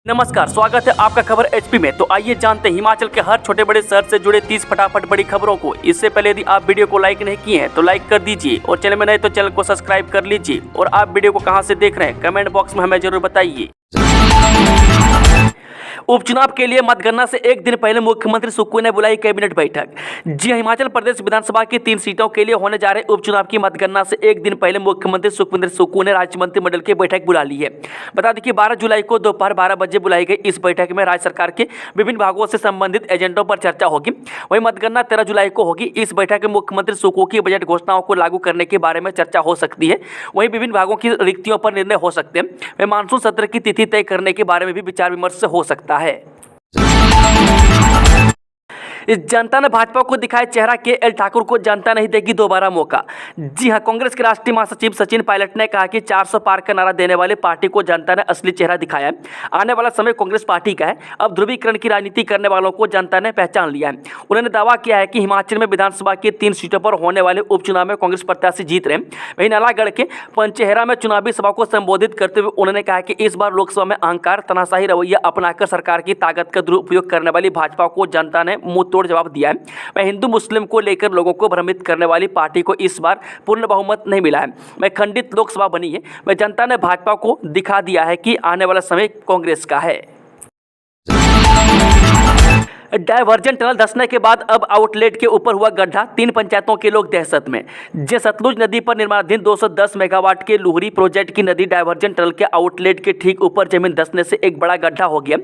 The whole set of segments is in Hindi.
नमस्कार, स्वागत है आपका खबर एचपी में। तो आइए जानते हैं हिमाचल के हर छोटे बड़े शहर से जुड़े 30 फटाफट बड़ी खबरों को। इससे पहले यदि आप वीडियो को लाइक नहीं किए हैं तो लाइक कर दीजिए और चैनल में नए तो चैनल को सब्सक्राइब कर लीजिए। और आप वीडियो को कहां से देख रहे हैं कमेंट बॉक्स में हमें जरूर बताइए। उपचुनाव के लिए मतगणना से एक दिन पहले मुख्यमंत्री सुक्खू ने बुलाई कैबिनेट बैठक। जी हिमाचल प्रदेश विधानसभा की 3 सीटों के लिए होने जा रहे उपचुनाव की मतगणना से एक दिन पहले मुख्यमंत्री सुखविंदर सुक्खू ने राज्य मंत्रिमंडल की बैठक बुला ली है। बता दें कि 12 जुलाई को दोपहर 12 बजे बुलाई गई इस बैठक में राज्य सरकार के विभिन्न भागों से संबंधित एजेंडों पर चर्चा होगी। वहीं मतगणना 13 जुलाई को होगी। इस बैठक में मुख्यमंत्री सुक्खू की बजट घोषणाओं को लागू करने के बारे में चर्चा हो सकती है। वहीं विभिन्न भागों की रिक्तियों पर निर्णय हो सकते हैं। वहीं मानसून सत्र की तिथि तय करने के बारे में भी विचार विमर्श हो सकता है। इस जनता ने भाजपा को दिखाया चेहरा, के.एल. ठाकुर को जनता नहीं देगी दोबारा मौका। जी हां, कांग्रेस के राष्ट्रीय महासचिव सचिन पायलट ने कहा कि 400 पार का नारा देने वाले पार्टी को जनता ने असली चेहरा दिखाया है। आने वाला समय कांग्रेस पार्टी का है। अब ध्रुवीकरण की राजनीति करने वालों को जनता ने पहचान लिया है। उन्होंने दावा किया है कि हिमाचल में विधानसभा की 3 सीटों पर होने वाले उपचुनाव में कांग्रेस प्रत्याशी जीत रहे हैं। वहीं नालागढ़ के पंचेहरा में चुनावी सभा को संबोधित करते हुए उन्होंने कहा कि इस बार लोकसभा में अहंकार, तनाशाही रवैया अपनाकर सरकार की ताकत का दुरुपयोग करने वाली भाजपा को जनता ने मुंह तोड़ जवाब दिया है। मैं हिंदू मुस्लिम को लेकर लोगों को भ्रमित करने वाली पार्टी को इस बार पूर्ण बहुमत नहीं मिला है। मैं खंडित लोकसभा बनी है। मैं जनता ने भाजपा को दिखा दिया है कि आने वाला समय कांग्रेस का है। डायवर्जन टनल धंसने के बाद अब आउटलेट के ऊपर हुआ गड्ढा, 3 पंचायतों के लोग दहशत में। जे सतलुज नदी पर निर्माणाधीन 210 मेगावाट के लुहरी प्रोजेक्ट की नदी डायवर्जन टनल के आउटलेट के ठीक ऊपर जमीन धंसने से एक बड़ा गड्ढा हो गया।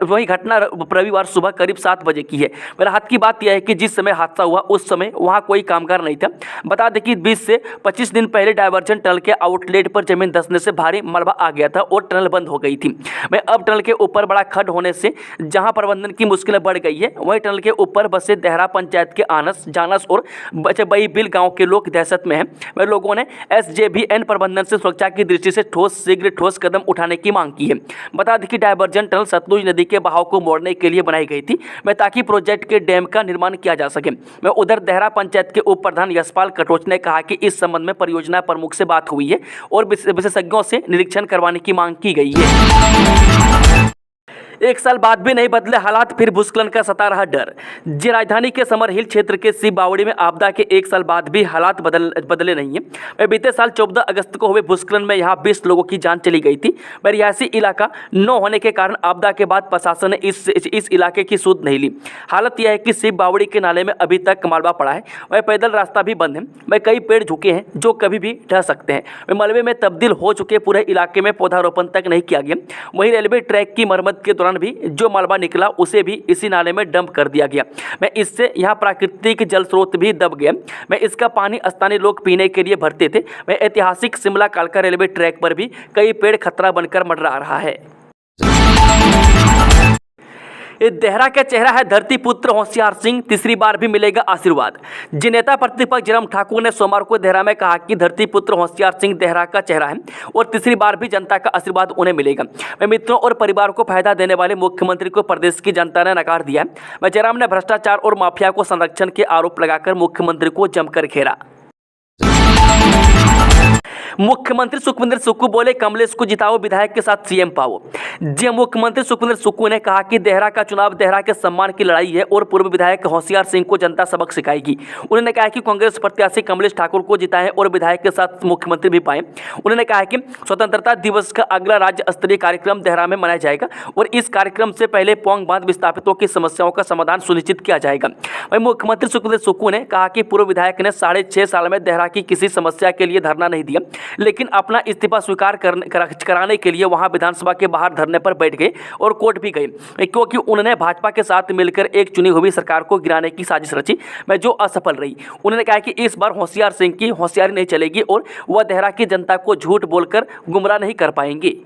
वही घटना रविवार सुबह करीब 7 बजे की है। राहत की बात यह है कि जिस समय हादसा हुआ उस समय वहां कोई कामगार नहीं था। बता दें कि 20 से 25 दिन पहले डायवर्जन टनल के आउटलेट पर जमीन धंसने से भारी मलबा आ गया था और टनल बंद हो गई थी। अब टनल के ऊपर बड़ा खड्ड होने से जहां प्रबंधन की मुश्किलें बढ़ गई है, वहीं टनल के ऊपर बसे देहरा पंचायत के आनस, जानस और बई बिल गांव के लोग दहशत में हैं। वह लोगों ने एसजेवीएन प्रबंधन से सुरक्षा की दृष्टि से शीघ्र ठोस कदम उठाने की मांग की है। बता दें कि डायवर्जन टनल सतलुज नदी के बहाव को मोड़ने के लिए बनाई गई थी, ताकि प्रोजेक्ट के डैम का निर्माण किया जा सके। उधर देहरा पंचायत के उप प्रधान यशपाल कटोच ने कहा कि इस संबंध में परियोजना प्रमुख से बात हुई है और विशेषज्ञों से निरीक्षण करवाने की मांग की गई है। 1 साल बाद भी नहीं बदले हालात, फिर भूस्खलन का सता रहा डर। जी राजधानी के समर हिल क्षेत्र के शिव बावड़ी में आपदा के 1 साल बाद भी हालात बदले नहीं है। बीते साल 14 अगस्त को हुए भूस्खलन में यहां 20 लोगों की जान चली गई थी। रिहायशी इलाका न होने के कारण आपदा के बाद प्रशासन ने इस इलाके की सुध नहीं ली। हालत यह है कि शिव बावड़ी के नाले में अभी तक मलबा पड़ा है। वह पैदल रास्ता भी बंद है। कई पेड़ झुके हैं जो कभी भी ढह सकते हैं। मलबे में तब्दील हो चुके पूरे इलाके में पौधारोपण तक नहीं किया गया। वहीं रेलवे ट्रैक की मरम्मत के दौरान भी जो मलबा निकला उसे भी इसी नाले में डंप कर दिया गया। इससे यहाँ प्राकृतिक जल स्रोत भी दब गया। इसका पानी स्थानीय लोग पीने के लिए भरते थे। ऐतिहासिक शिमला कालका रेलवे ट्रैक पर भी कई पेड़ खतरा बनकर मंडरा रहा है। देहरा का चेहरा है धरती पुत्र होशियार सिंह, तीसरी बार भी मिलेगा आशीर्वाद। जी नेता प्रतिपक्ष जयराम ठाकुर ने सोमवार को देहरा में कहा कि धरती पुत्र होशियार सिंह देहरा का चेहरा है और तीसरी बार भी जनता का आशीर्वाद उन्हें मिलेगा। मित्रों और परिवार को फायदा देने वाले मुख्यमंत्री को प्रदेश की जनता ने नकार दिया है। जयराम ने भ्रष्टाचार और माफिया को संरक्षण के आरोप लगाकर मुख्यमंत्री को जमकर घेरा। मुख्यमंत्री सुखविंदर सुक्खू बोले, कमलेश को जिताओ, विधायक के साथ सीएम पाओ। जी मुख्यमंत्री सुखविंदर सुक्खू ने कहा कि देहरा का चुनाव देहरा के सम्मान की लड़ाई है और पूर्व विधायक होशियार सिंह को जनता सबक सिखाएगी। उन्होंने कहा कि कांग्रेस प्रत्याशी कमलेश ठाकुर को जिताएं और विधायक के साथ मुख्यमंत्री भी पाएं। उन्होंने कहा कि स्वतंत्रता दिवस का अगला राज्य स्तरीय कार्यक्रम देहरा में मनाया जाएगा और इस कार्यक्रम से पहले पौंग बांध विस्थापितों की समस्याओं का समाधान सुनिश्चित किया जाएगा। वहीं मुख्यमंत्री सुखविंदर सुक्खू ने कहा कि पूर्व विधायक ने 6.5 साल में देहरा की किसी समस्या के लिए धरना नहीं दिया, लेकिन अपना इस्तीफा स्वीकार कराने के लिए वहां विधानसभा के बाहर धरने पर बैठ गए और कोर्ट भी गए, क्योंकि उन्होंने भाजपा के साथ मिलकर एक चुनी हुई सरकार को गिराने की साजिश रची, जो असफल रही। उन्होंने कहा कि इस बार होशियार सिंह की होशियारी नहीं चलेगी और वह देहरा की जनता को झूठ बोलकर गुमराह नहीं कर पाएंगे।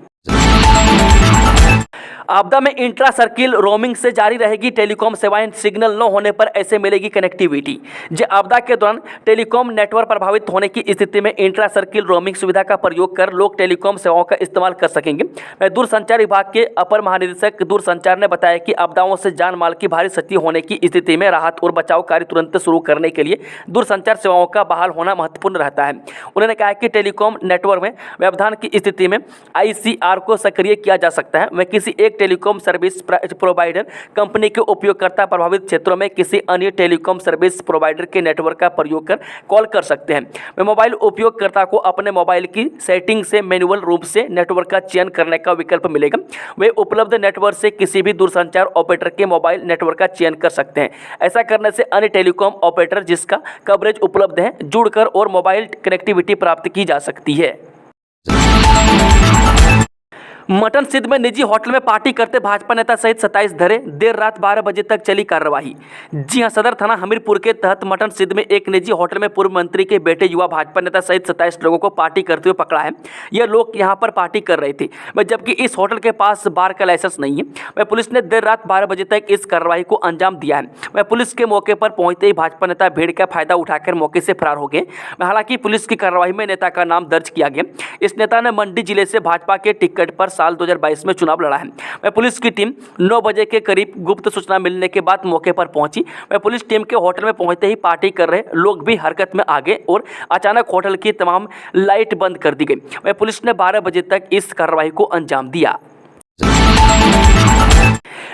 आपदा में इंट्रा सर्किल रोमिंग से जारी रहेगी टेलीकॉम सेवाएं, सिग्नल न होने पर ऐसे मिलेगी कनेक्टिविटी। जो आपदा के दौरान टेलीकॉम नेटवर्क प्रभावित होने की स्थिति में इंट्रा सर्किल रोमिंग सुविधा का प्रयोग कर लोग टेलीकॉम सेवाओं का इस्तेमाल कर सकेंगे। दूरसंचार विभाग के अपर महानिदेशक दूरसंचार ने बताया कि आपदाओं से जान माल की भारी क्षति होने की स्थिति में राहत और बचाव कार्य तुरंत शुरू करने के लिए दूरसंचार सेवाओं का बहाल होना महत्वपूर्ण रहता है। उन्होंने कहा कि टेलीकॉम नेटवर्क में व्यवधान की स्थिति में ICR को सक्रिय किया जा सकता है। वह किसी एक एक टेलीकॉम सर्विस प्रोवाइडर कंपनी के उपयोगकर्ता प्रभावित क्षेत्रों में किसी अन्य टेलीकॉम सर्विस प्रोवाइडर के नेटवर्क का प्रयोग कर कॉल कर सकते हैं। वे मोबाइल उपयोगकर्ता को अपने मोबाइल की सेटिंग से मैनुअल रूप से नेटवर्क का चयन करने का विकल्प मिलेगा। वे उपलब्ध नेटवर्क से किसी भी दूरसंचार ऑपरेटर के मोबाइल नेटवर्क का चयन कर सकते हैं। ऐसा करने से अन्य टेलीकॉम ऑपरेटर जिसका कवरेज उपलब्ध है जुड़कर और मोबाइल कनेक्टिविटी प्राप्त की जा सकती है। मटन सिद्ध में निजी होटल में पार्टी करते भाजपा नेता सहित 27 धरे, देर रात 12 बजे तक चली कार्रवाई। जी हां, सदर थाना हमीरपुर के तहत मटन सिद्ध में एक निजी होटल में पूर्व मंत्री के बेटे युवा भाजपा नेता सहित 27 लोगों को पार्टी करते हुए पकड़ा है। यह लोग यहां पर पार्टी कर रहे थे, जबकि इस होटल के पास बार का लाइसेंस नहीं है। वह पुलिस ने देर रात 12 बजे तक इस कार्रवाई को अंजाम दिया है। वह पुलिस के मौके पर पहुंचते ही भाजपा नेता भीड़ का फायदा उठाकर मौके से फरार हो गए। हालांकि पुलिस की कार्रवाई में नेता का नाम दर्ज किया गया। इस नेता ने मंडी जिले से भाजपा के टिकट पर साल 2022 में चुनाव लड़ा है। वह पुलिस की टीम 9 बजे के करीब गुप्त सूचना मिलने के बाद मौके पर पहुंची। वह पुलिस टीम के होटल में पहुंचते ही पार्टी कर रहे लोग भी हरकत में आ गए और अचानक होटल की तमाम लाइट बंद कर दी गई। वह पुलिस ने 12 बजे तक इस कार्रवाई को अंजाम दिया।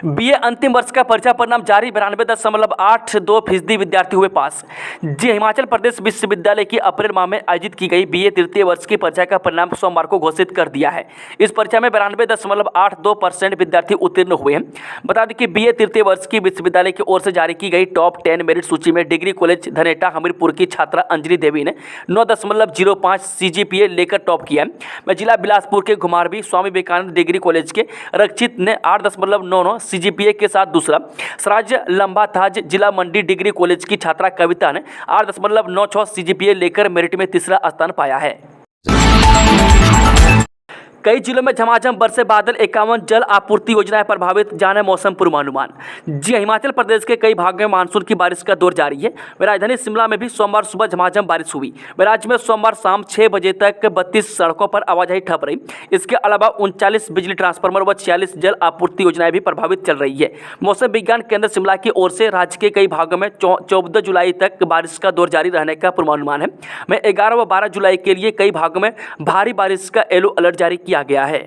बीए अंतिम वर्ष का परीक्षा परिणाम जारी, 92.82% विद्यार्थी हुए पास। जी, हिमाचल प्रदेश विश्वविद्यालय की अप्रैल माह में आयोजित की गई बीए तृतीय वर्ष की परीक्षा का परिणाम सोमवार को घोषित कर दिया है। इस परीक्षा में 92.82% विद्यार्थी उत्तीर्ण हुए हैं। बता दें कि बीए तृतीय वर्ष की विश्वविद्यालय की ओर से जारी की गई टॉप 10 मेरिट सूची में डिग्री कॉलेज धनेटा हमीरपुर की छात्रा अंजलि देवी ने 9.05 CGPA लेकर टॉप किया है। जिला बिलासपुर के घुमारवी स्वामी विवेकानंद डिग्री कॉलेज के रक्षित ने 8.99 CGPA के साथ दूसरा, सराज लंबाथाज जिला मंडी डिग्री कॉलेज की छात्रा कविता ने 8.96 CGPA लेकर मेरिट में तीसरा स्थान पाया है। कई जिलों में झमाझम बरसे बादल, 51 जल आपूर्ति योजनाएं प्रभावित, जाने मौसम पूर्वानुमान। जी, हिमाचल प्रदेश के कई भागों में मानसून की बारिश का दौर जारी है। राजधानी शिमला में भी सोमवार सुबह झमाझम बारिश हुई। राज्य में सोमवार शाम 6 बजे तक 32 सड़कों पर आवाजाही ठप रही। इसके अलावा 39 बिजली ट्रांसफार्मर व 46 जल आपूर्ति योजनाएं भी प्रभावित चल रही है। मौसम विज्ञान केंद्र शिमला की ओर से राज्य के कई भागों में 14 जुलाई तक बारिश का दौर जारी रहने का पूर्वानुमान है। वहीं 11 व 12 जुलाई के लिए कई भागों में भारी बारिश का येलो अलर्ट जारी किया गया है।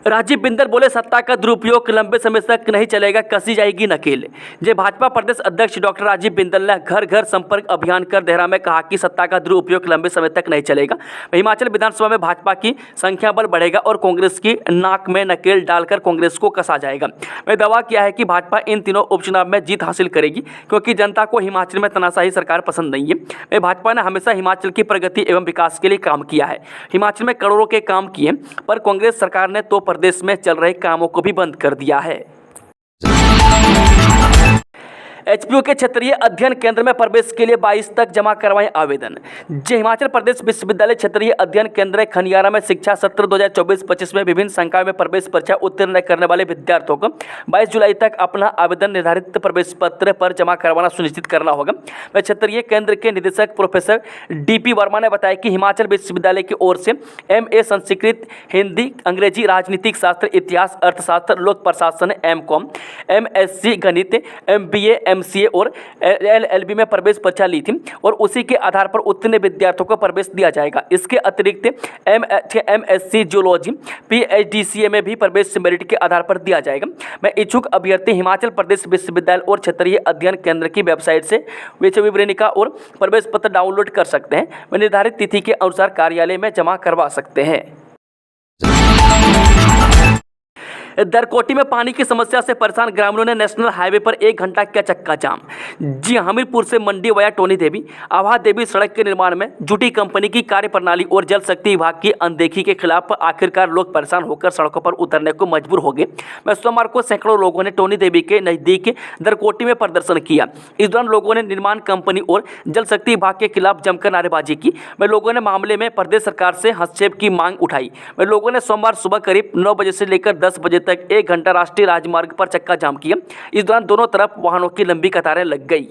राजीव बिंदल बोले, सत्ता का दुरुपयोग लंबे समय तक नहीं चलेगा, कसी जाएगी नकेल। जे भाजपा प्रदेश अध्यक्ष डॉक्टर राजीव बिंदल ने घर घर संपर्क अभियान कर देहरा में कहा कि सत्ता का दुरुपयोग लंबे समय तक नहीं चलेगा। हिमाचल विधानसभा में भाजपा की संख्या बल बढ़ेगा और कांग्रेस की नाक में नकेल डालकर कांग्रेस को कसा जाएगा। वह दावा किया है कि भाजपा इन तीनों उपचुनाव में जीत हासिल करेगी क्योंकि जनता को हिमाचल में तानाशाही सरकार पसंद नहीं है। वह भाजपा ने हमेशा हिमाचल की प्रगति एवं विकास के लिए काम किया है। हिमाचल में करोड़ों के काम किए, पर कांग्रेस सरकार ने तो प्रदेश में चल रहे कामों को भी बंद कर दिया है। एचपीयू के क्षेत्रीय अध्ययन केंद्र में प्रवेश के लिए 22 तक जमा करवाएं आवेदन। जी, हिमाचल प्रदेश विश्वविद्यालय क्षेत्रीय अध्ययन केंद्र खनियारा में शिक्षा सत्र 2024-25 में विभिन्न संकायों में प्रवेश परीक्षा उत्तीर्ण करने वाले विद्यार्थियों को 22 जुलाई तक अपना आवेदन निर्धारित प्रवेश पत्र पर जमा करवाना सुनिश्चित करना होगा। क्षेत्रीय केंद्र के निदेशक प्रोफेसर DP वर्मा ने बताया कि हिमाचल विश्वविद्यालय की ओर से MA संस्कृत, हिंदी, अंग्रेजी, राजनीतिक शास्त्र, इतिहास, अर्थशास्त्र, लोक प्रशासन, MCOM, MSc गणित, MBA, MCA और LLB में प्रवेश परीक्षा ली थी और उसी के आधार पर उत्तीर्ण विद्यार्थियों को प्रवेश दिया जाएगा। इसके अतिरिक्त MSc जियोलॉजी, PhD CA में भी प्रवेश मेरिट के आधार पर दिया जाएगा। मैं इच्छुक अभ्यर्थी हिमाचल प्रदेश विश्वविद्यालय और क्षेत्रीय अध्ययन केंद्र की वेबसाइट से विवरणिका और प्रवेश पत्र डाउनलोड कर सकते हैं। वे निर्धारित तिथि के अनुसार कार्यालय में जमा करवा सकते हैं। दरकोटी में पानी की समस्या से परेशान ग्रामीणों ने नेशनल हाईवे पर 1 घंटा किया चक्का जाम। जी, हमीरपुर से मंडी वाया टोनी देवी आभा देवी सड़क के निर्माण में जुटी कंपनी की कार्यप्रणाली और जल शक्ति विभाग की अनदेखी के खिलाफ आखिरकार लोग परेशान होकर सड़कों पर उतरने को मजबूर हो गए। सोमवार को सैकड़ों लोगों ने टोनी देवी के नजदीक दरकोटी में प्रदर्शन किया। इस दौरान लोगों ने निर्माण कंपनी और जल शक्ति विभाग के खिलाफ जमकर नारेबाजी की। लोगों ने मामले में प्रदेश सरकार से हस्तक्षेप की मांग उठाई। लोगों ने सोमवार सुबह करीब 9 बजे से लेकर 10 बजे तक 1 घंटा राष्ट्रीय राजमार्ग पर चक्का जाम किया। इस दौरान दोनों तरफ वाहनों की लंबी कतारें लग गई।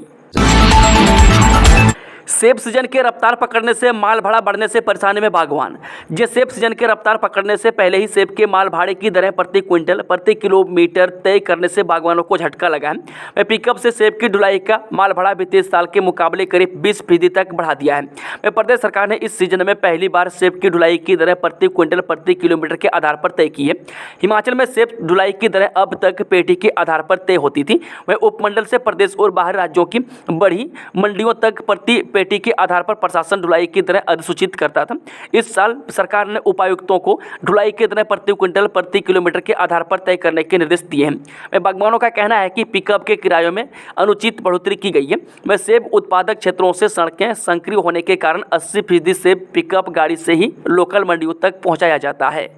सेब सीजन के रफ्तार पकड़ने से माल भाड़ा बढ़ने से परेशानी में बागवान। सेब सीजन के रफ्तार पकड़ने से पहले ही सेब के माल भाड़े की दरें प्रति क्विंटल प्रति किलोमीटर तय करने से बागवानों को झटका लगा है। पिकअप से सेब की ढुलाई का माल भाड़ा बीते साल के मुकाबले करीब 20% तक बढ़ा दिया है। प्रदेश सरकार ने इस सीजन में पहली बार सेब की ढुलाई की दरें प्रति क्विंटल प्रति किलोमीटर के आधार पर तय की है। हिमाचल में सेब ढुलाई की दरें अब तक पेटी के आधार पर तय होती थी। वह उपमंडल से प्रदेश और बाहर राज्यों की बड़ी मंडियों तक प्रति पेटी के आधार पर प्रशासन ढुलाई की दरें अधिसूचित करता था। इस साल सरकार ने उपायुक्तों को ढुलाई की दरें प्रति क्विंटल प्रति किलोमीटर के आधार पर तय करने के निर्देश दिए हैं। बागवानों का कहना है कि पिकअप के किरायों में अनुचित बढ़ोतरी की गई है। वह सेब उत्पादक क्षेत्रों से सड़कें संकरी होने के कारण 80% सेब पिकअप गाड़ी से ही लोकल मंडियों तक पहुंचाया जाता है।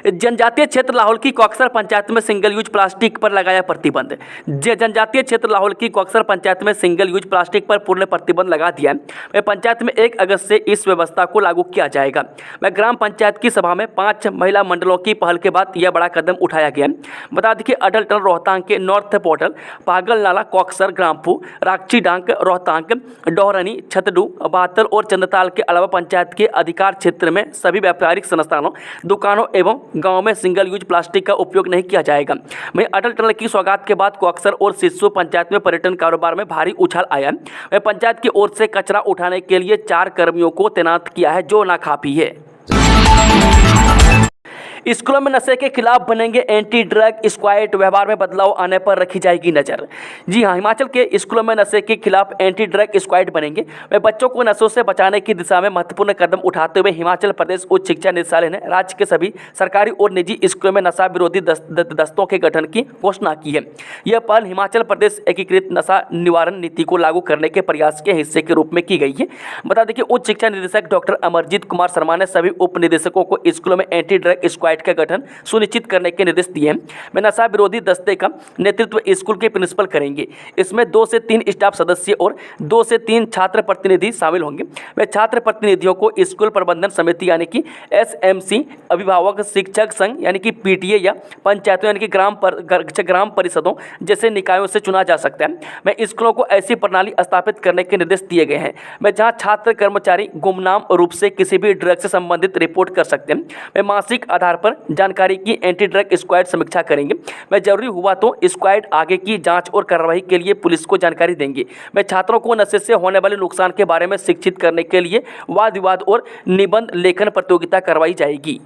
जनजातीय क्षेत्र लाहौल की कॉक्सर पंचायत में सिंगल यूज प्लास्टिक पर लगाया प्रतिबंध। जनजातीय क्षेत्र लाहौल की कॉक्सर पंचायत में सिंगल यूज प्लास्टिक पर पूर्ण प्रतिबंध लगा दिया है। पंचायत में 1 अगस्त से इस व्यवस्था को लागू किया जाएगा। ग्राम पंचायत की सभा में 5 महिला मंडलों की पहल के बाद यह बड़ा कदम उठाया गया। बता दें कि अटल टनल रोहतांग के नॉर्थ पोर्टल, पागल नाला, कॉक्सर, ग्राम्फू, रागची डांग, रोहतांग, डोहरनी, छतडू, बातल और चंदताल के अलावा पंचायत के अधिकार क्षेत्र में सभी व्यापारिक संस्थानों, दुकानों एवं गांव में सिंगल यूज प्लास्टिक का उपयोग नहीं किया जाएगा। वहीं अटल टनल की सौगात के बाद कॉक्सर और सिस्सू पंचायत में पर्यटन कारोबार में भारी उछाल आया है। वह पंचायत की ओर से कचरा उठाने के लिए 4 कर्मियों को तैनात किया है जो नाकाफी है। स्कूलों में नशे के खिलाफ बनेंगे एंटी ड्रग स्क्वाड, व्यवहार में बदलाव आने पर रखी जाएगी नजर। जी हां, हिमाचल के स्कूलों में नशे के खिलाफ एंटी ड्रग स्क्वाड बनेंगे। वे बच्चों को नशों से बचाने की दिशा में महत्वपूर्ण कदम उठाते हुए हिमाचल प्रदेश उच्च शिक्षा निदेशालय ने राज्य के सभी सरकारी और निजी स्कूलों में नशा विरोधी दस्तों के गठन की घोषणा की है। यह पहल हिमाचल प्रदेश एकीकृत नशा निवारण नीति को लागू करने के प्रयास के हिस्से के रूप में की गई है। बता दें कि उच्च शिक्षा निदेशक डॉक्टर अमरजीत कुमार शर्मा ने सभी उप निदेशकों को स्कूलों में एंटी ड्रग स्क्वाड का गठन सुनिश्चित करने के निर्देश दिए हैं। वे नशा विरोधी दस्ते का नेतृत्व स्कूल के प्रिंसिपल करेंगे। इसमें 2 से 3 स्टाफ सदस्य और 2 से 3 छात्र प्रतिनिधि शामिल होंगे। वे छात्र प्रतिनिधियों को स्कूल प्रबंधन समिति यानी कि SMC, अभिभावक शिक्षक संघ यानी कि PTA या पंचायतों यानी कि ग्राम परिषदों जैसे निकायों से चुना जा सकता है। वे स्कूलों को ऐसी प्रणाली स्थापित करने के निर्देश दिए गए हैं वे जहां छात्र कर्मचारी गुमनाम रूप से किसी भी ड्रग से संबंधित रिपोर्ट कर सकते हैं। वे मासिक आधार पर जानकारी की एंटी ड्रग स्क्वाड समीक्षा करेंगे। वे जरूरी हुआ तो स्क्वाड आगे की जांच और कार्रवाई के लिए पुलिस को जानकारी देंगे। वे छात्रों को नशे से होने वाले नुकसान के बारे में शिक्षित करने के लिए वाद विवाद और निबंध लेखन प्रतियोगिता करवाई जाएगी।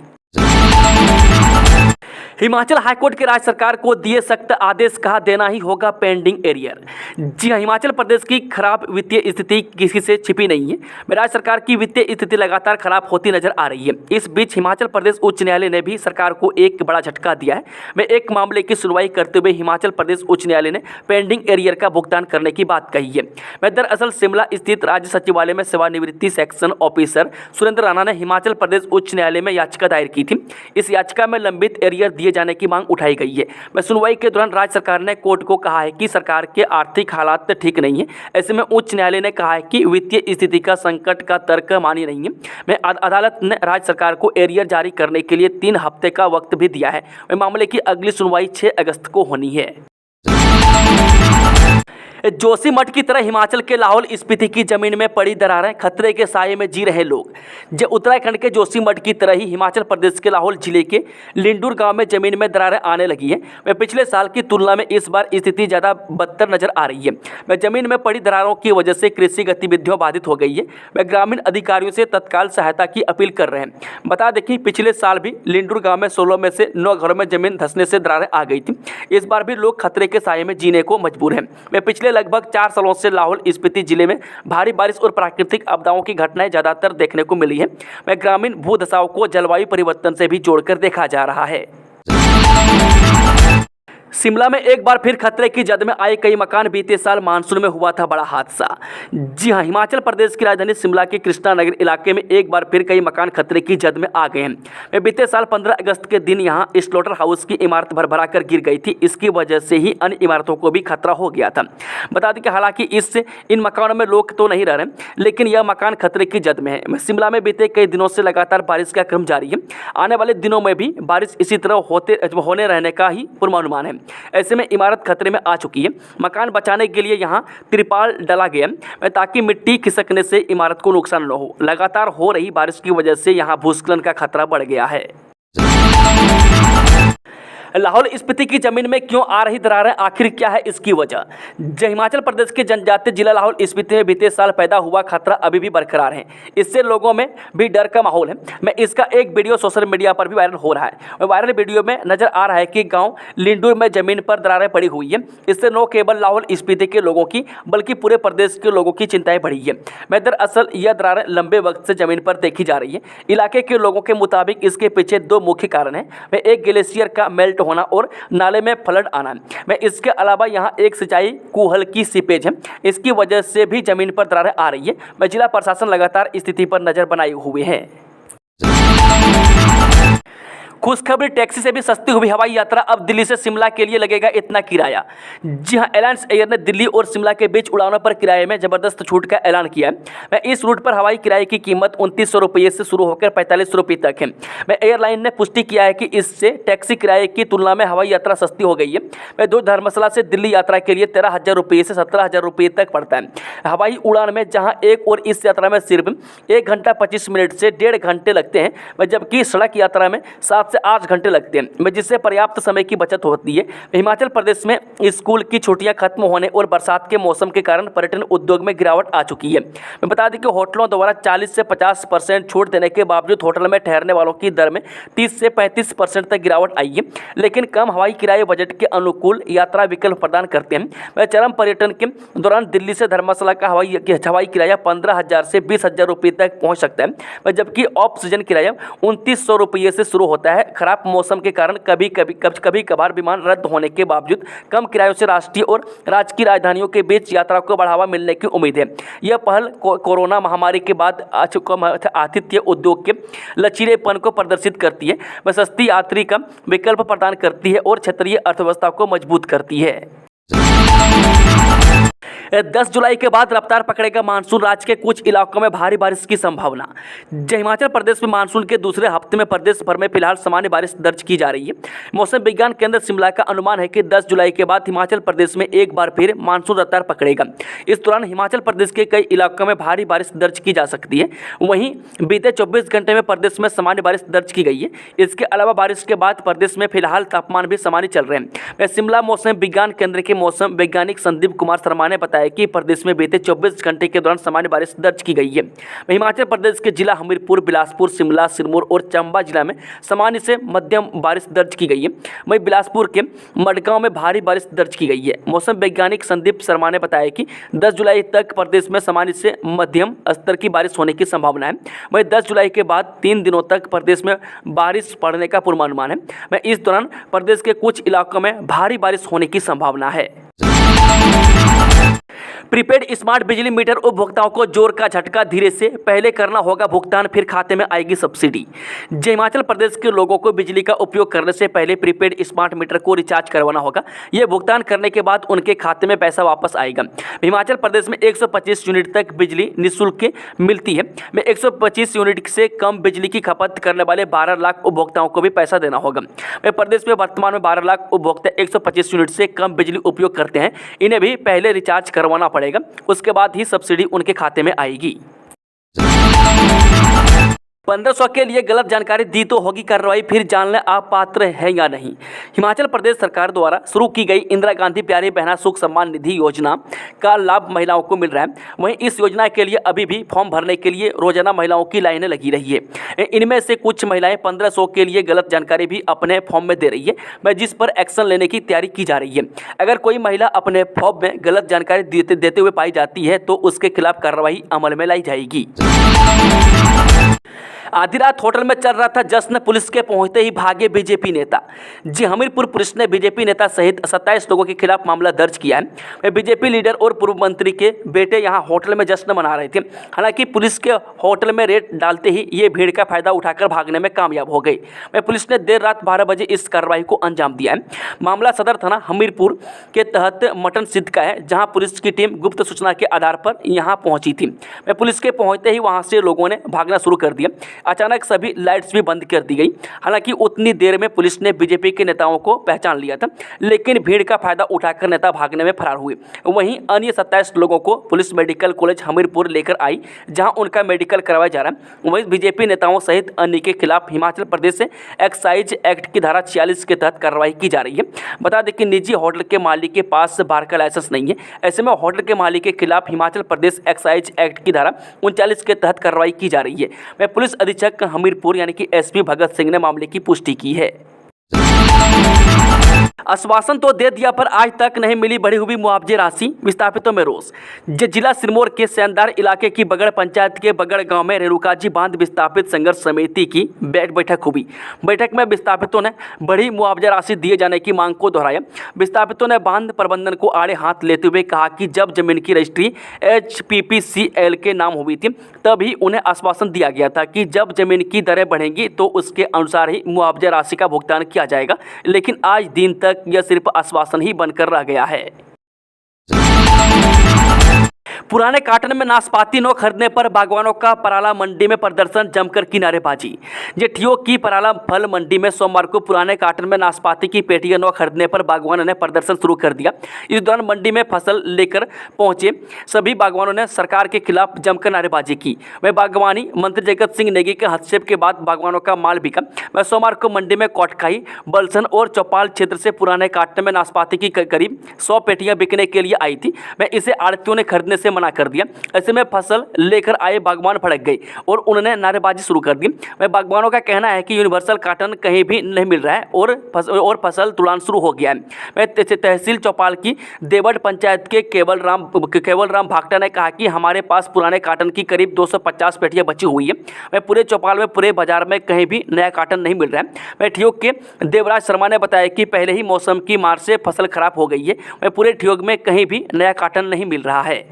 हिमाचल हाईकोर्ट के राज्य सरकार को दिए सख्त आदेश, कहा देना ही होगा पेंडिंग एरियर। जी हां, हिमाचल प्रदेश की खराब वित्तीय स्थिति किसी से छिपी नहीं है। राज्य सरकार की वित्तीय स्थिति लगातार खराब होती नजर आ रही है। इस बीच हिमाचल प्रदेश उच्च न्यायालय ने भी सरकार को एक बड़ा झटका दिया है। में एक मामले की सुनवाई करते हुए हिमाचल प्रदेश उच्च न्यायालय ने पेंडिंग एरियर का भुगतान करने की बात कही है। मैं दरअसल शिमला स्थित राज्य सचिवालय में सेवानिवृत्ति सेक्शन ऑफिसर सुरेंद्र राणा ने हिमाचल प्रदेश उच्च न्यायालय में याचिका दायर की थी। इस याचिका में लंबित एरियर दिए जाने की मांग उठाई गई है। मैं सुनवाई के दौरान राज्य सरकार ने कोर्ट को कहा है कि सरकार के आर्थिक हालात ठीक नहीं है। ऐसे में उच्च न्यायालय ने कहा है कि वित्तीय स्थिति का संकट का तर्क मान्य नहीं है। मैं अदालत ने राज्य सरकार को एरियर जारी करने के लिए 3 हफ्ते का वक्त भी दिया है। मामले की अगली सुनवाई 6 अगस्त को होनी है। जोशीमठ की तरह हिमाचल के लाहौल स्पीति की जमीन में पड़ी दरारें, खतरे के साये में जी रहे लोग। उत्तराखंड के जोशीमठ की तरह ही हिमाचल प्रदेश के लाहौल जिले के लिंडूर गांव में जमीन में दरारें आने लगी हैं। वह पिछले साल की तुलना में इस बार स्थिति ज़्यादा बदतर नजर आ रही है। वह जमीन में पड़ी दरारों की वजह से कृषि गतिविधियों बाधित हो गई है। वह ग्रामीण अधिकारियों से तत्काल सहायता की अपील कर रहे हैं। बता दें कि पिछले साल भी लिंडूर गाँव में 16 में से 9 घरों में जमीन धंसने से दरारें आ गई थी। इस बार भी लोग खतरे के साये में जीने को मजबूर हैं। वह पिछले लगभग 4 सालों से लाहौल स्पीति जिले में भारी बारिश और प्राकृतिक आपदाओं की घटनाएं ज्यादातर देखने को मिली है। वह ग्रामीण भूदशाओं को जलवायु परिवर्तन से भी जोड़कर देखा जा रहा है। शिमला में एक बार फिर खतरे की जद में आए कई मकान। बीते साल मानसून में हुआ था बड़ा हादसा। जी हां, हिमाचल प्रदेश की राजधानी शिमला के कृष्णा नगर इलाके में एक बार फिर कई मकान खतरे की जद में आ गए हैं। बीते साल 15 अगस्त के दिन यहां स्लॉटर हाउस की इमारत भरभरा कर गिर गई थी। इसकी वजह से ही अन्य इमारतों को भी खतरा हो गया था। बता दें कि हालांकि इन मकानों में लोग तो नहीं रह रहे, लेकिन यह मकान खतरे की जद में है। शिमला में बीते कई दिनों से लगातार बारिश का क्रम जारी है। आने वाले दिनों में भी बारिश इसी तरह होने रहने का ही पूर्वानुमान है। ऐसे में इमारत खतरे में आ चुकी है। मकान बचाने के लिए यहाँ तिरपाल डाला गया है ताकि मिट्टी खिसकने से इमारत को नुकसान न हो। लगातार हो रही बारिश की वजह से यहाँ भूस्खलन का खतरा बढ़ गया है। लाहौल स्पीति की जमीन में क्यों आ रही दरारें, आखिर क्या है इसकी वजह? हिमाचल प्रदेश के जनजातीय जिला लाहौल स्पीति में बीते साल पैदा हुआ खतरा अभी भी बरकरार है। इससे लोगों में भी डर का माहौल है। मैं इसका एक वीडियो सोशल मीडिया पर भी वायरल हो रहा है। वायरल वीडियो में नजर आ रहा है कि गांव लिंडूर में जमीन पर दरारें पड़ी हुई है। इससे न केवल लाहौल स्पीति के लोगों की बल्कि पूरे प्रदेश के लोगों की चिंताएं बढ़ी है। मैं दरअसल यह दरारें लंबे वक्त से जमीन पर देखी जा रही है। इलाके के लोगों के मुताबिक इसके पीछे दो मुख्य कारण है। वह एक ग्लेशियर का मेल्ट होना और नाले में फ्लड आना। मैं इसके अलावा यहाँ एक सिंचाई कुहल की सीपेज है, इसकी वजह से भी जमीन पर दरारें आ रही है। मैं जिला प्रशासन लगातार स्थिति पर नजर बनाए हुए है। खुशखबरी, टैक्सी से भी सस्ती हुई हवाई यात्रा। अब दिल्ली से शिमला के लिए लगेगा इतना किराया। जी हां, एलायंस एयर ने दिल्ली और शिमला के बीच उड़ानों पर किराए में जबरदस्त छूट का ऐलान किया है। मैं इस रूट पर हवाई किराए की कीमत 2900 रुपये से शुरू होकर 4500 रुपये तक है। मैं एयरलाइन ने पुष्टि किया है कि इससे टैक्सी किराए की तुलना में हवाई यात्रा सस्ती हो गई है। मैं दो धर्मशाला से दिल्ली यात्रा के लिए 13,000 रुपये से 17,000 रुपये तक पड़ता है। हवाई उड़ान में जहाँ एक और इस यात्रा में सिर्फ 1 घंटा 25 मिनट से 1.5 घंटे लगते हैं, जबकि सड़क यात्रा में 7 से 8 घंटे लगते हैं, जिससे पर्याप्त समय की बचत होती है। हिमाचल प्रदेश में स्कूल की छुट्टियां खत्म होने और बरसात के मौसम के कारण पर्यटन उद्योग में गिरावट आ चुकी है। मैं बता दें कि होटलों द्वारा 40 से 50% छूट देने के बावजूद होटल में ठहरने वालों की दर में 30 से 35% तक गिरावट आई है। लेकिन कम हवाई किराए बजट के अनुकूल यात्रा विकल्प प्रदान करते हैं। वह चरम पर्यटन के दौरान दिल्ली से धर्मशाला का हवाई किराया 15,000 से 20,000 रुपये तक पहुँच सकता है, जबकि ऑफ सीजन किराया 2900 रुपये से शुरू होता है। खराब मौसम के कारण कभी कभार विमान रद्द होने के बावजूद कम किरायों से राष्ट्रीय और राज्य की राजधानियों के बीच यात्रा को बढ़ावा मिलने की उम्मीद है। यह पहल कोरोना महामारी के बाद आतिथ्य उद्योग के लचीलेपन को प्रदर्शित करती है। वह सस्ती यात्री का विकल्प प्रदान करती है और क्षेत्रीय अर्थव्यवस्था को मजबूत करती है। 10 जुलाई के बाद रफ्तार पकड़ेगा मानसून, राज्य के कुछ इलाकों में भारी बारिश की संभावना। हिमाचल प्रदेश में मानसून के दूसरे हफ्ते में प्रदेश भर में फिलहाल सामान्य बारिश दर्ज की जा रही है। मौसम विज्ञान केंद्र शिमला का अनुमान है कि 10 जुलाई के बाद हिमाचल प्रदेश में एक बार फिर मानसून रफ्तार पकड़ेगा। इस दौरान हिमाचल प्रदेश के कई इलाकों में भारी बारिश दर्ज की जा सकती है। वहीं बीते 24 घंटे में प्रदेश में सामान्य बारिश दर्ज की गई है। इसके अलावा बारिश के बाद प्रदेश में फिलहाल तापमान भी सामान्य चल रहे हैं। शिमला मौसम विज्ञान केंद्र के मौसम वैज्ञानिक संदीप कुमार शर्मा ने बताया कि प्रदेश में बीते 24 घंटे के दौरान सामान्य बारिश दर्ज की गई है। हिमाचल प्रदेश के जिला हमीरपुर, बिलासपुर, शिमला, सिरमौर और चंबा जिला में सामान्य से मध्यम बारिश दर्ज की गई है। वहीं बिलासपुर के मडगांव में भारी बारिश दर्ज की गई है। मौसम वैज्ञानिक संदीप शर्मा ने बताया कि 10 जुलाई तक प्रदेश में सामान्य से मध्यम स्तर की बारिश होने की संभावना है। वहीं 10 जुलाई के बाद 3 दिनों तक प्रदेश में बारिश पड़ने का पूर्वानुमान है। वहीं इस दौरान प्रदेश के कुछ इलाकों में भारी बारिश होने की संभावना है। प्रीपेड स्मार्ट बिजली मीटर उपभोक्ताओं को जोर का झटका, धीरे से पहले करना होगा भुगतान, फिर खाते में आएगी सब्सिडी। हिमाचल प्रदेश के लोगों को बिजली का उपयोग करने से पहले प्रीपेड स्मार्ट मीटर को रिचार्ज करवाना होगा। यह भुगतान करने के बाद उनके खाते में पैसा वापस आएगा। हिमाचल प्रदेश में 125 यूनिट तक बिजली निःशुल्क मिलती है। में 125 यूनिट से कम बिजली की खपत करने वाले 12 लाख उपभोक्ताओं को भी पैसा देना होगा। प्रदेश में वर्तमान में 12 लाख उपभोक्ता 125 यूनिट से कम बिजली उपयोग करते हैं। इन्हें भी पहले रिचार्ज करवाना पड़ेगा, उसके बाद ही सब्सिडी उनके खाते में आएगी। 1500 के लिए गलत जानकारी दी तो होगी कार्रवाई, फिर जान लें आप पात्र हैं या नहीं। हिमाचल प्रदेश सरकार द्वारा शुरू की गई इंदिरा गांधी प्यारी बहना सुख सम्मान निधि योजना का लाभ महिलाओं को मिल रहा है। वहीं इस योजना के लिए अभी भी फॉर्म भरने के लिए रोजाना महिलाओं की लाइनें लगी रही है। इनमें से कुछ महिलाएं 1500 के लिए गलत जानकारी भी अपने फॉर्म में दे रही है, जिस पर एक्शन लेने की तैयारी की जा रही है। अगर कोई महिला अपने फॉर्म में गलत जानकारी देते हुए पाई जाती है तो उसके खिलाफ कार्रवाई अमल में लाई जाएगी। आधी रात होटल में चल रहा था जश्न, पुलिस के पहुंचते ही भागे बीजेपी नेता। जी, हमीरपुर पुलिस ने बीजेपी नेता सहित 27 लोगों के खिलाफ मामला दर्ज किया है। बीजेपी लीडर और पूर्व मंत्री के बेटे यहां होटल में जश्न मना रहे थे। हालांकि पुलिस के होटल में रेड डालते ही ये भीड़ का फायदा उठाकर भागने में कामयाब हो गई। पुलिस ने देर रात 12 बजे इस कार्रवाई को अंजाम दिया है। मामला सदर थाना हमीरपुर के तहत मटन सिद्ध का है, जहाँ पुलिस की टीम गुप्त सूचना के आधार पर यहाँ पहुंची थी। पुलिस के पहुंचते ही वहाँ से लोगों ने भागना शुरू कर दिया। अचानक सभी लाइट्स भी बंद कर दी गई। हालांकि उतनी देर में पुलिस ने बीजेपी के नेताओं को पहचान लिया था, लेकिन भीड़ का फायदा उठाकर नेता भागने में फरार हुए। वहीं अन्य 27 लोगों को पुलिस मेडिकल कॉलेज हमीरपुर लेकर आई, जहां उनका मेडिकल करवाया जा रहा है। वहीं बीजेपी नेताओं सहित अन्य के खिलाफ हिमाचल प्रदेश से एक्साइज एक्ट की धारा 46 के तहत कार्रवाई की जा रही है। बता दें कि निजी होटल के मालिक के पास बार का लाइसेंस नहीं है। ऐसे में होटल के मालिक के खिलाफ हिमाचल प्रदेश एक्साइज एक्ट की धारा 39 के तहत कार्रवाई की जा रही है। वह पुलिस अधीक्षक हमीरपुर यानी कि एसपी भगत सिंह ने मामले की पुष्टि की है। आश्वासन तो दे दिया पर आज तक नहीं मिली बढ़ी हुई मुआवजे राशि, विस्थापितों में रोष। जिला सिरमौर के सैनदार इलाके की बगड़ पंचायत के बगड़ गांव में रेणुकाजी बांध विस्थापित संघर्ष समिति की बैठक हुई। बैठक में विस्थापितों ने बड़ी मुआवजा राशि दिए जाने की मांग को दोहराया। विस्थापितों ने बांध प्रबंधन को आड़े हाथ लेते हुए कहा कि जब जमीन की रजिस्ट्री HPPCL के नाम हुई थी तभी उन्हें आश्वासन दिया गया था कि जब जमीन की दरें बढ़ेंगी तो उसके अनुसार ही मुआवजा राशि का भुगतान किया जाएगा, लेकिन आज दिन तक यह सिर्फ आश्वासन ही बनकर रह गया है। पुराने काटन में नाशपाती न खरीदने पर बागवानों का पराला मंडी में प्रदर्शन, जमकर की नारेबाजी। जेठियों की पराला फल मंडी में सोमवार को पुराने काटन में नाशपाती की पेटियां न खरीदने पर बागवानों ने प्रदर्शन शुरू कर दिया। इस दौरान मंडी में फसल लेकर पहुंचे सभी बागवानों ने सरकार के खिलाफ जमकर नारेबाजी की। वह बागवानी मंत्री जगत सिंह नेगी के हस्तक्षेप के बाद बागवानों का माल बिका। वह सोमवार को मंडी में कोटखाई, बलसन और चौपाल क्षेत्र से पुराने काटन में नाशपाती की करीब 100 पेटियां बिकने के लिए आई थी। वह इसे आड़तियों ने खरीदने से मना कर दिया। ऐसे में फसल लेकर आए बागवान भड़क गए और उन्होंने नारेबाजी शुरू कर दी। वह बागवानों का कहना है कि यूनिवर्सल काटन कहीं भी नहीं मिल रहा है और फसल तुड़ान शुरू हो गया है। वह तहसील चौपाल की देवड़ पंचायत के केवल राम भागटा ने कहा कि हमारे पास पुराने काटन की करीब 250 पेटियां बची हुई है। वह पूरे चौपाल में पूरे बाजार में कहीं भी नया काटन नहीं मिल रहा है। वह ठियोग के देवराज शर्मा ने बताया कि पहले ही मौसम की मार से फसल खराब हो गई है। वह पूरे ठियोग में कहीं भी नया काटन नहीं मिल रहा है।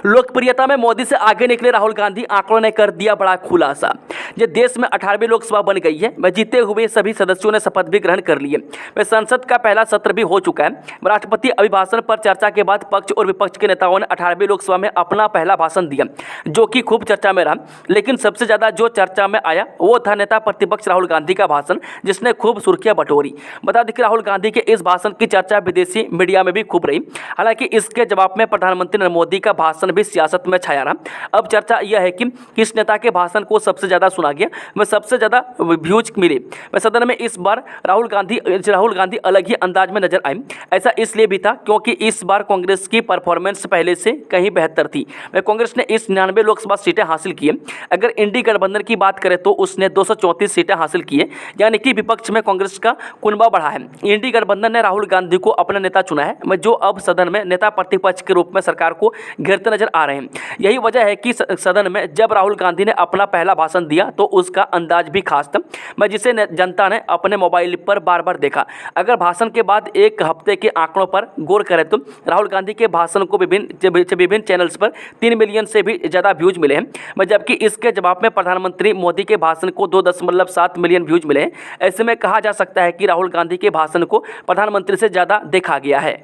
लोकप्रियता में मोदी से आगे निकले राहुल गांधी, आंकड़ों ने कर दिया बड़ा खुलासा। ये देश में 18वीं लोकसभा बन गई है। वह जीते हुए सभी सदस्यों ने शपथ भी ग्रहण कर लिए। वह संसद का पहला सत्र भी हो चुका है। राष्ट्रपति अभिभाषण पर चर्चा के बाद पक्ष और विपक्ष के नेताओं ने 18वीं लोकसभा में अपना पहला भाषण दिया, जो कि खूब चर्चा में रहा। लेकिन सबसे ज्यादा जो चर्चा में आया वो था नेता प्रतिपक्ष राहुल गांधी का भाषण, जिसने खूब सुर्खियां बटोरी। बता दें कि राहुल गांधी के इस भाषण की चर्चा विदेशी मीडिया में भी खूब रही। हालांकि इसके जवाब में प्रधानमंत्री नरेंद्र मोदी का भाषण भी सियासत में छाया रहा। अब चर्चा यह है कि किस नेता के भाषण को सबसे ज्यादा सुना गया, वह सबसे ज्यादा व्यूज मिले। वह सदन में इस बार राहुल गांधी अलग ही अंदाज में नजर आए। ऐसा इसलिए भी था क्योंकि इस बार कांग्रेस की परफॉर्मेंस पहले से कहीं बेहतर थी। वह कांग्रेस ने इस 99 लोकसभा सीटें हासिल की है। अगर इंडी गठबंधन की बात करें तो उसने 234 सीटें हासिल की है, यानी कि विपक्ष में कांग्रेस का कुनबा बढ़ा है। इंडी गठबंधन ने राहुल गांधी को अपना नेता चुना है, जो अब सदन में नेता प्रतिपक्ष के रूप में सरकार को घेरते नजर आ रहे हैं। यही वजह है कि सदन में जब राहुल गांधी ने अपना पहला भाषण दिया तो उसका अंदाज भी खास था, जिसे जनता ने अपने मोबाइल पर बार बार देखा। अगर भाषण के बाद एक हफ्ते के आंकड़ों पर गौर करें तो राहुल गांधी के भाषण को विभिन्न चैनल्स पर 3 मिलियन से भी ज्यादा व्यूज मिले हैं, जबकि इसके जवाब में प्रधानमंत्री मोदी के भाषण को 2.7 मिलियन व्यूज मिले हैं। ऐसे में कहा जा सकता है कि राहुल गांधी के भाषण को प्रधानमंत्री से ज्यादा देखा गया है।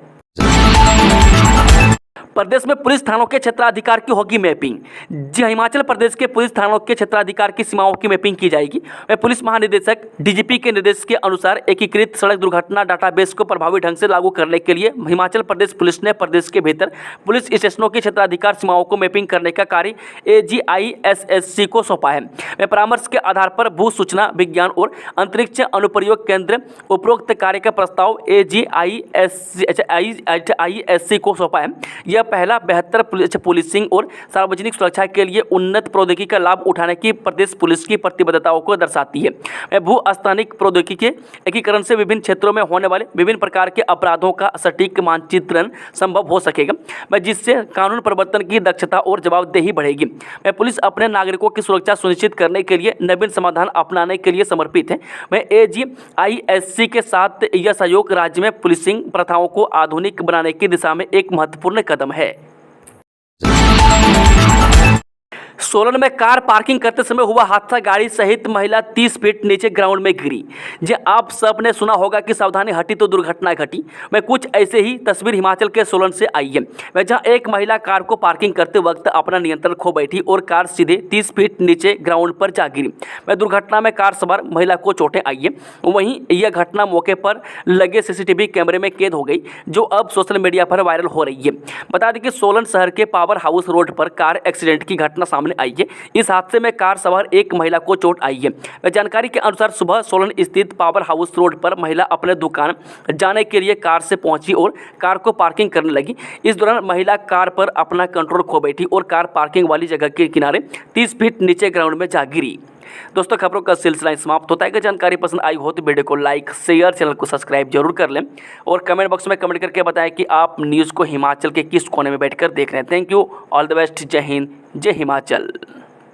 प्रदेश में पुलिस थानों के क्षेत्राधिकार की होगी मैपिंग। जी, हिमाचल प्रदेश के पुलिस थानों के क्षेत्राधिकार की सीमाओं की मैपिंग की जाएगी। वह पुलिस महानिदेशक DGP के निर्देश के अनुसार एकीकृत सड़क दुर्घटना डाटाबेस को प्रभावी ढंग से लागू करने के लिए हिमाचल प्रदेश पुलिस ने प्रदेश के भीतर पुलिस स्टेशनों की क्षेत्राधिकार सीमाओं को मैपिंग करने का कार्य AGISSC को सौंपा है। वह परामर्श के आधार पर भू सूचना विज्ञान और अंतरिक्ष अनुप्रयोग केंद्र उपरोक्त कार्य का प्रस्ताव AGISC को सौंपा है। यह पहला बेहतर पुलिसिंग और सार्वजनिक सुरक्षा के लिए उन्नत प्रौद्योगिकी का लाभ उठाने की प्रदेश पुलिस की प्रतिबद्धताओं को दर्शाती है। भू स्थानिक प्रौद्योगिकी के एकीकरण से विभिन्न क्षेत्रों में होने वाले विभिन्न प्रकार के अपराधों का सटीक मानचित्रण संभव हो सकेगा, जिससे कानून प्रवर्तन की दक्षता और जवाबदेही बढ़ेगी। पुलिस अपने नागरिकों की सुरक्षा सुनिश्चित करने के लिए नवीन समाधान अपनाने के लिए समर्पित है। AGISC के साथ यह सहयोग राज्य में पुलिसिंग प्रथाओं को आधुनिक बनाने की दिशा में एक महत्वपूर्ण कदम है। सोलन में कार पार्किंग करते समय हुआ हादसा, गाड़ी सहित महिला 30 फीट नीचे ग्राउंड में गिरी। जी आप सब ने सुना होगा कि सावधानी हटी तो दुर्घटना घटी। मैं कुछ ऐसे ही तस्वीर हिमाचल के सोलन से आई है, मैं जहां एक महिला कार को पार्किंग करते वक्त अपना नियंत्रण खो बैठी और कार सीधे 30 फीट नीचे ग्राउंड पर जा गिरी। मैं दुर्घटना में कार सवार महिला को चोटें आई है। वहीं यह घटना मौके पर लगे सीसीटीवी कैमरे में कैद हो गई, जो अब सोशल मीडिया पर वायरल हो रही है। बता दें कि सोलन शहर के पावर हाउस रोड पर कार एक्सीडेंट की घटना सामने आई है। इस हादसे में कार सवार एक महिला को चोट आई है। जानकारी के अनुसार सुबह सोलन स्थित पावर हाउस रोड पर महिला अपने दुकान जाने के लिए कार से पहुंची और कार को पार्किंग करने लगी। इस दौरान महिला कार पर अपना कंट्रोल खो बैठी और कार पार्किंग वाली जगह के किनारे 30 फीट नीचे ग्राउंड में जा गिरी। दोस्तों, खबरों का सिलसिला समाप्त होता है। अगर जानकारी पसंद आई हो तो वीडियो को लाइक, शेयर, चैनल को सब्सक्राइब जरूर कर लें और कमेंट बॉक्स में कमेंट करके बताएं कि आप न्यूज़ को हिमाचल के किस कोने में बैठकर देख रहे हैं। Thank you, all the best, जय हिंद, जय हिमाचल।